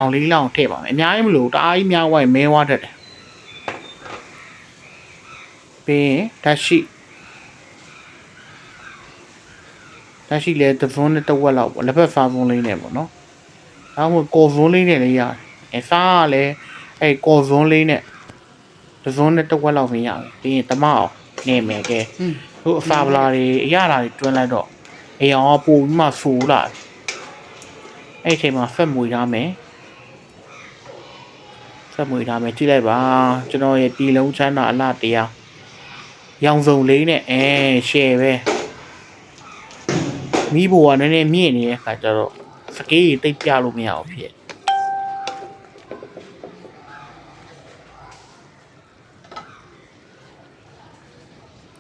အောင်လေးလောင်ထည့်ပါမယ်အများကြီးမလို့တအားကြီးများဝိုင်းမဲဝါတတ်တယ်ပြီးရင်ဓာတ်ရှိလဲသဖုန်းနဲ့တစ်ဝက်လောက်ပေါ့လက်ဖက်ဖားဖုန်းလေးနဲ့ပေါ့နော်ဒါမှမဟုတ်ကော်ဖုန်းလေးနဲ့လည်းရတယ်စားကလည်းအဲ့ကော်ဖုန်းလေးနဲ့သဖုန်းနဲ့တစ်ဝက်လောက်မရဘူးပြီးရင်တမအောင်နေမယ်ကဲသူအဖာဗလာတွေအရတာတွေတွန်းလိုက်တော့အေးအောင်ပို့ပြီးမှဖူလာအဲ့အချိန်မှာဖက်မွေထားမယ်ကြည့်လိုက်ပါကျွန်တော်ရဲ့ပြည်လုံးချမ်းသာအလားတရားရောင်စုံလေးနဲ့ရှယ်ပဲမိဘကနည်းနည်းမြင့်နေတဲ့ခါကျတော့စကေးကြီးတိတ်ပြလို့မရဘူးဖြစ်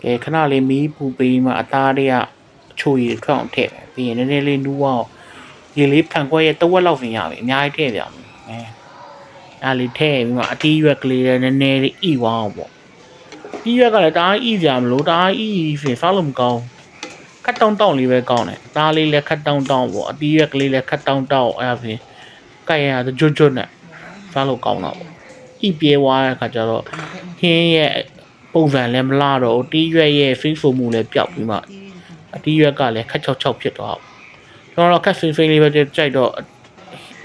ကဲခဏလေးမီးပူပေးမှအသားတွေကအချိုရည်ထွက်အောင်ထည့်ပဲပြီးရင်နည်းနည်းလေးနူးအောင်ရေလေးဖန်ခွက်ရဲ့တဝက်လောက်ပြင်ရပြီအများကြီးထည့်ပြအောင်အဲ့လေးထည့်ပြီးမှအတီးရွက်ကလေးလည်းနည်းနည်းလေးဣဝအောင်ပေါ့တီးရွက်ကလည်းတအားဣကြမလို့တအားဣဖြစ်စားလို့မကောင်းခတ်တောင်းလေးပဲကောင်းတယ်အသားလေးလည်းခတ်တောင်းပေါ့အတီးရွက်ကလေးလည်းခတ်တောင်းအဲ့ဒါဖြစ်ကြိုက်ရတဲ့ကျွတ်နဲ့စားလို့ကောင်းတော့ပေါ့ဣပြေးသွားတဲ့ခါကျတော့ဟင်းရဲ့ပုံစံလည်းမလားတော့တီးရွက်ရဲ့ဖိဆိုမှုလည်းပျောက်ပြီးမှအတီးရွက်ကလည်းခတ်ချောက်ဖြစ်သွားကျွန်တော်တော့ခတ်ဖိလေးပဲကြိုက်တော့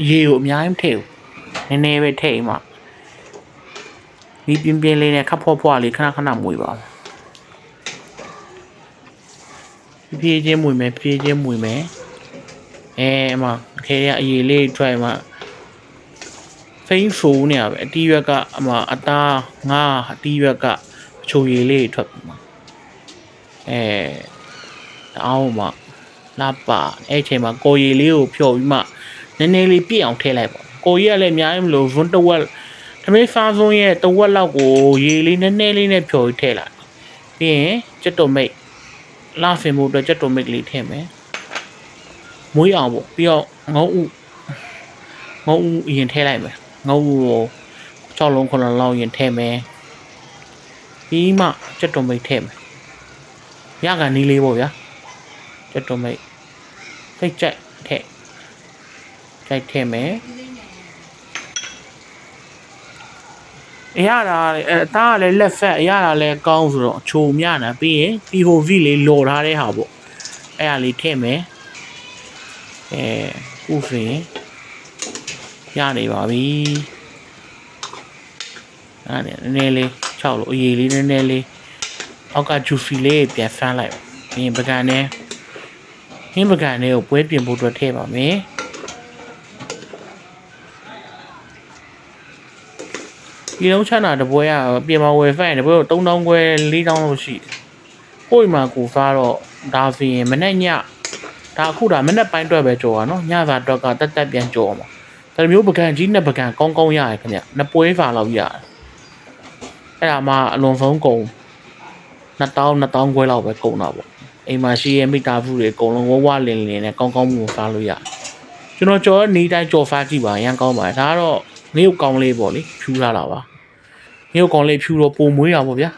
ရေကိုအများကြီးမထည့်ဘူးနည်းနည်းပဲထည့်မှဒီပြင်းလေးနဲ့ခပ်ဖွားလေးခဏမွေပါဘူးဖြည်းချင်းမွေမယ်အမခဲရအရေးလေးထွက်မှဖိန်းဆိုးနေရပဲအတီးရွက်ကအမအသားငါအတီးရွက်ကအချိုရည်လေးထွက်မှာအောင်းမှလာပါအဲ့ချိန်မှာကိုရည်လေးကိုဖြော်ပြီးမှနည်းနည်းလေးပြည့်အောင်ထည့်လိုက်ပါကိုကြီးကလည်းအများကြီးမလို့ဇွန်းတဝက်တမေးဖားဇွန်းရဲ့တဝက်လောက်ကိုရေလေးနည်းနည်းလေးနဲ့ဖြော်ထည့်လိုက်ပြီးရင်ကြက်တုံမိတ်လာဖင်မှုအတွက်ကြက်တုံမိတ်လေးထည့်မယ်မွေးအောင်ပေါ့ပြီးတော့ငုံဥအရင်ထည့်လိုက်မယ်ငုံဥကို6လုံး9လုံးလောက်ရင်ထည့်မယ်ပြီးမှကြက်တုံမိတ်ထည့်မယ်ရကနီးလေးပေါ့ဗျာကြက်တုံမိတ်စိတ်ကြိုက်ထည့်မယ်အရတာအသားကလည်းလက်ဖက်အရတာလည်းကောင်းဆိုတော့အချိုမြနာပြီးရင်တီဟိုဗီလေးလော်ထားတဲ့ဟာပေါ့အဲ့ဒါလေးထည့်မယ်ဥဖင်ရနေပါပြီအဲ့ဒါနည်းနည်းလေး6လို့အရေးလေးနည်းနည်းလေးအောက်ကဂျူဖီလေးပြန်ဖမ်းလိုက်ပြီးရင်ပကံနဲ့ဟင်းပကံလေးကိုပွဲပြင်ဖို့အတွက်ထည့်ပါမယ်ဒီလုံးချမ်းသာတပွဲကပြင်မဝယ်ဖိုင်တပွဲကို3000ခွဲ4000လို့ရှိတယ်။ကိုယ့်မှာကိုစားတော့ဒါဆိုရင်မနေ့ညဒါအခုဒါမနေ့ပိုင်းတွက်ပဲကြော်ရနော်ညစာတွက်ကတက်ပြန်ကြော်မှာ။ဒါမျိုးပကံကြီးနဲ့ပကံကောင်းရတယ်ခင်ဗျ။နှစ်ပွဲစာလောက်ရတယ်။အဲ့ဒါမှအလွန်ဆုံးကုန်2000ခွဲလောက်ပဲကုန်တာပေါ့။အိမ်မှာရှိရဲ့မိသားစုတွေအကုန်လုံးဝလင်းနဲ့ကောင်းမှုစားလို့ရတယ်။ကျွန်တော်ကြော်နေတိုင်းကြော်ဖားကြည့်ပါရန်ကောင်းပါတယ်။ဒါကတော့နေုပ်ကောင်းလေးပေါ့လေဖြူလာတာပါနေုပ်ကောင်းလေးဖြူတော့ပုံမွေးတာပေါ့ဗျာ